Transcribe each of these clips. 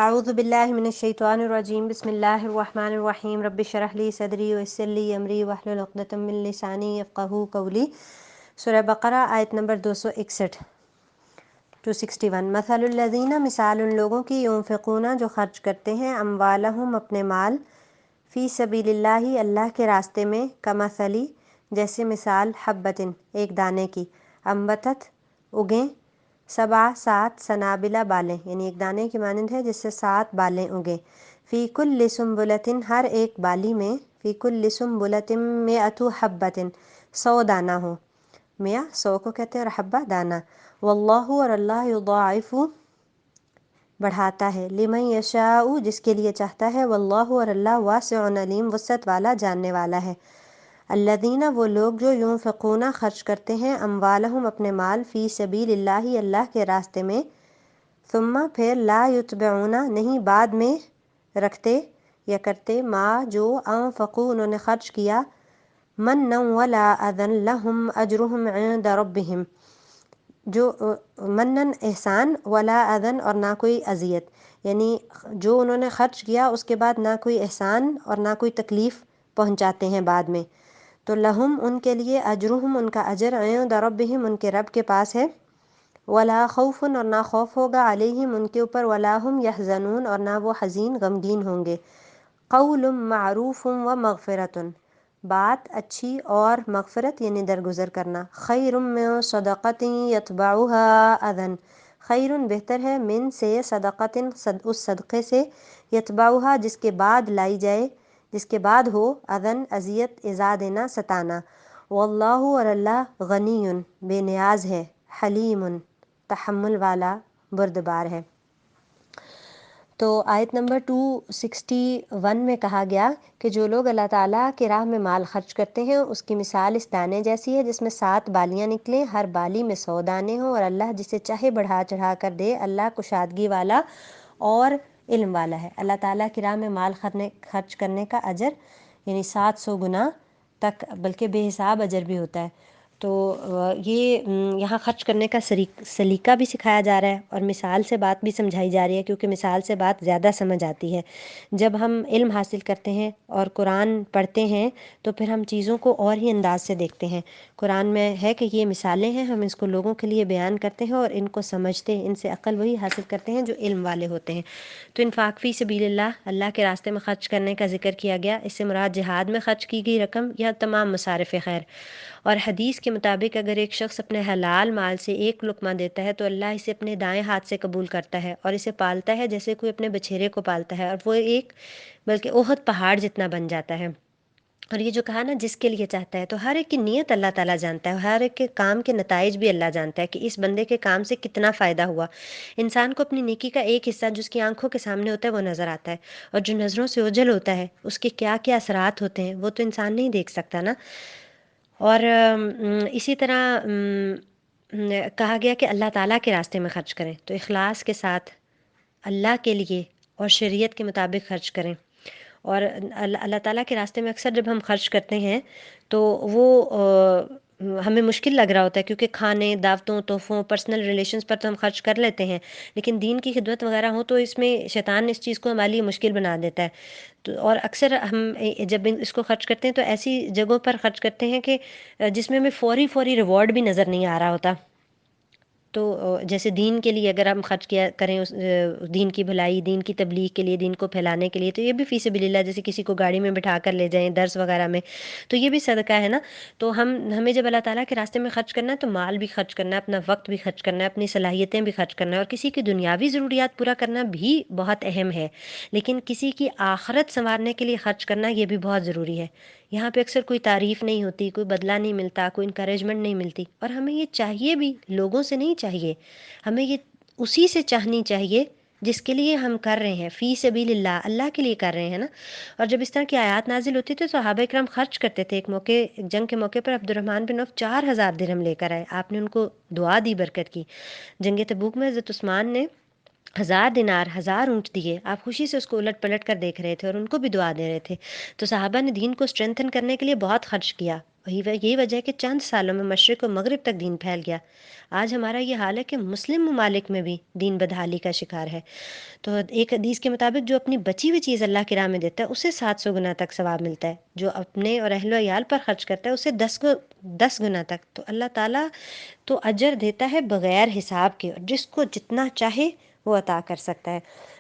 اعوذ باللہ من الشیطان الرجیم بسم اللہ الرحمن الرحیم رب اشرح لی صدری ویسر لی امری واحلل عقدۃ من لسانی یفقہوا قولی۔ سورہ بقرہ آیت نمبر 261 261۔ مثل الذین، مثال ان لوگوں کی، ينفقون جو خرچ کرتے ہیں، اموالہم اپنے مال، فی سبیل اللہ اللہ کے راستے میں، کمثلی جیسے مثال، حبۃ ایک دانے کی، انبتت اگیں، سبع سات، سنابلہ بالیں، یعنی ایک دانے کی مانند ہے جس سے 7 بالیں اگیں، فی کل سنبلۃ ہر ایک بالی میں، فی کل سنبلۃ مئۃ حبۃ 100 دانہ ہو، 100 کو کہتے ہیں اور حبہ دانہ، واللہ اور اللہ یضاعف بڑھاتا ہے، لمن یشاء جس کے لیے چاہتا ہے، واللہ اور اللہ واسع علیم وسعت والا جاننے والا ہے۔ الذین وہ لوگ جو ينفقون خرچ کرتے ہیں، اموالہم اپنے مال، فی سبیل اللہ اللہ کے راستے میں، ثم پھر لا یتبعون نہیں بعد میں رکھتے یا کرتے، ما جو انفقوا انہوں نے خرچ کیا، منا ولا اذن لہم اجرہم عند ربہم جو منن احسان، ولا اذن اور نہ کوئی اذیت، یعنی جو انہوں نے خرچ کیا اس کے بعد نہ کوئی احسان اور نہ کوئی تکلیف پہنچاتے ہیں بعد میں، تو لہم ان کے لیے، اجرہم ان کا اجر، عند ربہم ان کے رب کے پاس ہے، ولا خوف اور نہ خوف ہوگا، علیہم ان کے اوپر، ولا ہم یحزنون اور نہ وہ حزین غمگین ہوں گے۔ قول معروف و مغفرۃ بات اچھی اور مغفرت یعنی درگزر کرنا، خیر من صدقۃ یتبعها اذن خیر بہتر ہے، من سے، صدقۃ اس صدقے سے، یتبعها جس کے بعد لائی جائے، جس کے بعد ہو، اذن اذیت، ایذا دینا، ستانا، واللہ اور اللہ غنی بے نیاز ہے، حلیم تحمل والا، بردبار ہے۔ تو آیت نمبر 261 میں کہا گیا کہ جو لوگ اللہ تعالیٰ کی راہ میں مال خرچ کرتے ہیں اس کی مثال اس دانے جیسی ہے جس میں 7 بالیاں نکلیں، ہر بالی میں 100 دانے ہوں، اور اللہ جسے چاہے بڑھا چڑھا کر دے، اللہ کشادگی والا اور علم والا ہے۔ اللہ تعالیٰ کی راہ میں مال خرچ کرنے کا اجر یعنی 700 گنا تک، بلکہ بے حساب اجر بھی ہوتا ہے۔ تو یہ یہاں خرچ کرنے کا سلیقہ بھی سکھایا جا رہا ہے اور مثال سے بات بھی سمجھائی جا رہی ہے، کیونکہ مثال سے بات زیادہ سمجھ آتی ہے۔ جب ہم علم حاصل کرتے ہیں اور قرآن پڑھتے ہیں تو پھر ہم چیزوں کو اور ہی انداز سے دیکھتے ہیں۔ قرآن میں ہے کہ یہ مثالیں ہیں، ہم اس کو لوگوں کے لیے بیان کرتے ہیں اور ان کو سمجھتے ہیں، ان سے عقل وہی حاصل کرتے ہیں جو علم والے ہوتے ہیں۔ تو انفاق فی سبیل اللہ کے راستے میں خرچ کرنے کا ذکر کیا گیا، اس سے مراد جہاد میں خرچ کی گئی رقم یا تمام مصارف خیر۔ اور حدیث کے مطابق اگر ایک شخص اپنے حلال مال سے ایک لقمہ دیتا ہے تو اللہ اسے اپنے دائیں ہاتھ سے قبول کرتا ہے اور اسے پالتا ہے جیسے کوئی اپنے بچھیرے کو پالتا ہے، اور وہ ایک بلکہ احد پہاڑ جتنا بن جاتا ہے۔ اور یہ جو کہا نا جس کے لیے چاہتا ہے، تو ہر ایک کی نیت اللہ تعالیٰ جانتا ہے، ہر ایک کے کام کے نتائج بھی اللہ جانتا ہے کہ اس بندے کے کام سے کتنا فائدہ ہوا۔ انسان کو اپنی نیکی کا ایک حصہ جو اس کی آنکھوں کے سامنے ہوتا ہے وہ نظر آتا ہے، اور جو نظروں سے اوجھل ہوتا ہے اس کے کیا کیا اثرات ہوتے ہیں وہ تو انسان نہیں دیکھ سکتا نا۔ اور اسی طرح کہا گیا کہ اللہ تعالیٰ کے راستے میں خرچ کریں، تو اخلاص کے ساتھ اللہ کے لیے اور شریعت کے مطابق خرچ کریں۔ اور اللہ تعالیٰ کے راستے میں اکثر جب ہم خرچ کرتے ہیں تو وہ ہمیں مشکل لگ رہا ہوتا ہے، کیونکہ کھانے، دعوتوں، تحفوں، پرسنل ریلیشنز پر تو ہم خرچ کر لیتے ہیں، لیکن دین کی خدمت وغیرہ ہو تو اس میں شیطان اس چیز کو ہمارے لیے مشکل بنا دیتا ہے۔ تو اور اکثر ہم جب اس کو خرچ کرتے ہیں تو ایسی جگہوں پر خرچ کرتے ہیں کہ جس میں ہمیں فوری ریوارڈ بھی نظر نہیں آ رہا ہوتا۔ تو جیسے دین کے لیے اگر ہم خرچ کیا کریں، اس دین کی بھلائی، دین کی تبلیغ کے لیے، دین کو پھیلانے کے لیے، تو یہ بھی فی سبیل اللہ، جیسے کسی کو گاڑی میں بٹھا کر لے جائیں درس وغیرہ میں، تو یہ بھی صدقہ ہے نا۔ تو ہمیں جب اللہ تعالیٰ کے راستے میں خرچ کرنا ہے تو مال بھی خرچ کرنا ہے، اپنا وقت بھی خرچ کرنا ہے، اپنی صلاحیتیں بھی خرچ کرنا ہے، اور کسی کی دنیاوی ضروریات پورا کرنا بھی بہت اہم ہے، لیکن کسی کی آخرت سنوارنے کے لیے خرچ کرنا یہ بھی بہت ضروری ہے۔ یہاں پہ اکثر کوئی تعریف نہیں ہوتی، کوئی بدلہ نہیں ملتا، کوئی انکریجمنٹ نہیں ملتی، اور ہمیں یہ چاہیے بھی، لوگوں سے نہیں چاہیے، ہمیں یہ اسی سے چاہنی چاہیے جس کے لیے ہم کر رہے ہیں، فی سبیل اللہ، اللہ کے لیے کر رہے ہیں نا۔ اور جب اس طرح کی آیات نازل ہوتی تھی تو صحابہ کرام خرچ کرتے تھے۔ ایک جنگ کے موقع پر عبد الرحمن بن عوف 4000 درہم لے کر آئے، آپ نے ان کو دعا دی، برکت کی۔ جنگ تبوک میں حضرت عثمان نے 1000 دینار 1000 اونٹ دیے، آپ خوشی سے اس کو الٹ پلٹ کر دیکھ رہے تھے اور ان کو بھی دعا دے رہے تھے۔ تو صحابہ نے دین کو اسٹرینتھن کرنے کے لیے بہت خرچ کیا، یہی وجہ ہے کہ چند سالوں میں مشرق و مغرب تک دین پھیل گیا۔ آج ہمارا یہ حال ہے کہ مسلم ممالک میں بھی دین بدحالی کا شکار ہے۔ تو ایک حدیث کے مطابق جو اپنی بچی ہوئی چیز اللہ کی راہ میں دیتا ہے اسے 700 گنا تک ثواب ملتا ہے، جو اپنے اور اہل و عیال پر خرچ کرتا ہے اسے 10 گنا تک۔ تو اللہ تعالیٰ تو اجر دیتا ہے بغیر حساب کے، اور جس کو جتنا چاہے وہ عطا کر سکتا ہے۔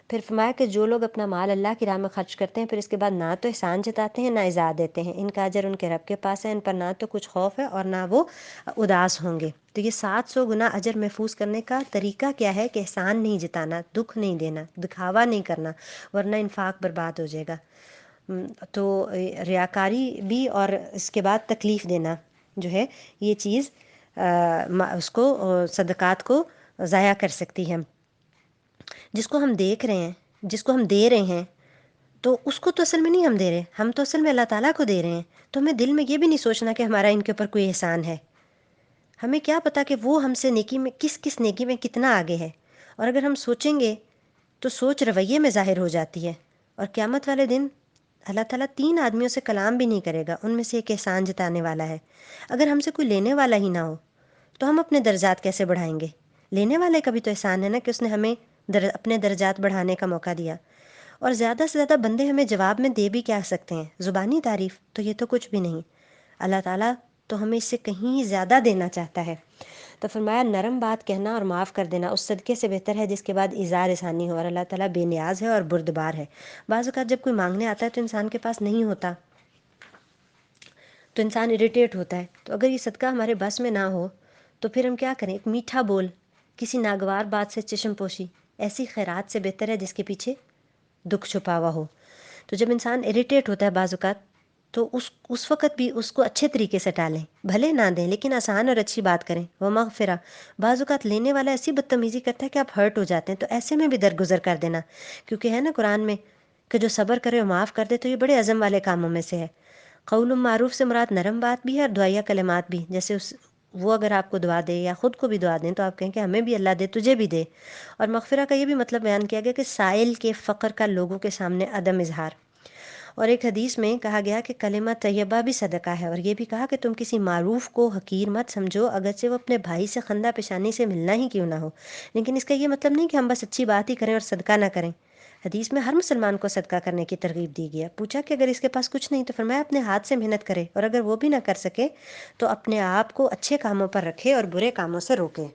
پھر فرمایا کہ جو لوگ اپنا مال اللہ کی راہ میں خرچ کرتے ہیں پھر اس کے بعد نہ تو احسان جتاتے ہیں نہ ایذا دیتے ہیں، ان کا اجر ان کے رب کے پاس ہے، ان پر نہ تو کچھ خوف ہے اور نہ وہ اداس ہوں گے۔ تو یہ 700 گنا اجر محفوظ کرنے کا طریقہ کیا ہے کہ احسان نہیں جتانا، دکھ نہیں دینا، دکھاوا نہیں کرنا، ورنہ انفاق برباد ہو جائے گا۔ تو ریاکاری بھی اور اس کے بعد تکلیف دینا جو ہے یہ چیز اس کو صدقات کو ضائع کر سکتی ہے۔ جس کو ہم دیکھ رہے ہیں، جس کو ہم دے رہے ہیں، تو اس کو تو اصل میں نہیں ہم دے رہے، ہم تو اصل میں اللہ تعالیٰ کو دے رہے ہیں۔ تو ہمیں دل میں یہ بھی نہیں سوچنا کہ ہمارا ان کے اوپر کوئی احسان ہے۔ ہمیں کیا پتہ کہ وہ ہم سے نیکی میں کس نیکی میں کتنا آگے ہے، اور اگر ہم سوچیں گے تو سوچ رویے میں ظاہر ہو جاتی ہے۔ اور قیامت والے دن اللہ تعالیٰ 3 آدمیوں سے کلام بھی نہیں کرے گا، ان میں سے ایک احسان جتانے والا ہے۔ اگر ہم سے کوئی لینے والا ہی نہ ہو تو ہم اپنے درجات کیسے بڑھائیں گے؟ لینے والے کا بھی تو احسان ہے نا کہ اس نے ہمیں اپنے درجات بڑھانے کا موقع دیا۔ اور زیادہ سے زیادہ بندے ہمیں جواب میں دے بھی کیا سکتے ہیں؟ زبانی تعریف، تو یہ تو کچھ بھی نہیں۔ اللہ تعالیٰ تو ہمیں اس سے کہیں زیادہ دینا چاہتا ہے۔ تو فرمایا نرم بات کہنا اور معاف کر دینا اس صدقے سے بہتر ہے جس کے بعد اظہار ثانی ہو، اور اللہ تعالیٰ بے نیاز ہے اور بردبار ہے۔ بعض اوقات جب کوئی مانگنے آتا ہے تو انسان کے پاس نہیں ہوتا تو انسان اریٹیٹ ہوتا ہے، تو اگر یہ صدقہ ہمارے بس میں نہ ہو تو پھر ہم کیا کریں؟ ایک میٹھا بول، کسی ناگوار بات سے چشم پوشی، ایسی خیرات سے بہتر ہے جس کے پیچھے دکھ چھپا ہوا ہو۔ تو جب انسان اریٹیٹ ہوتا ہے بعض اوقات تو اس وقت بھی اس کو اچھے طریقے سے ٹالیں، بھلے نہ دیں لیکن آسان اور اچھی بات کریں۔ وہ مغفرہ، بعض اوقات لینے والا ایسی بدتمیزی کرتا ہے کہ آپ ہرٹ ہو جاتے ہیں، تو ایسے میں بھی درگزر کر دینا، کیونکہ ہے نا قرآن میں کہ جو صبر کرے اور معاف کر دے تو یہ بڑے عزم والے کاموں میں سے ہے۔ قول معروف سے مراد نرم بات بھی ہے اور دعائیہ کلمات بھی، جیسے وہ اگر آپ کو دعا دے یا خود کو بھی دعا دیں تو آپ کہیں کہ ہمیں بھی اللہ دے تجھے بھی دے۔ اور مغفرہ کا یہ بھی مطلب بیان کیا گیا کہ سائل کے فقر کا لوگوں کے سامنے عدم اظہار۔ اور ایک حدیث میں کہا گیا کہ کلمہ طیبہ بھی صدقہ ہے، اور یہ بھی کہا کہ تم کسی معروف کو حقیر مت سمجھو اگرچہ وہ اپنے بھائی سے خندہ پیشانی سے ملنا ہی کیوں نہ ہو۔ لیکن اس کا یہ مطلب نہیں کہ ہم بس اچھی بات ہی کریں اور صدقہ نہ کریں۔ حدیث میں ہر مسلمان کو صدقہ کرنے کی ترغیب دی گئی ہے۔ پوچھا کہ اگر اس کے پاس کچھ نہیں تو فرمایا اپنے ہاتھ سے محنت کرے، اور اگر وہ بھی نہ کر سکے تو اپنے آپ کو اچھے کاموں پر رکھے اور برے کاموں سے روکے۔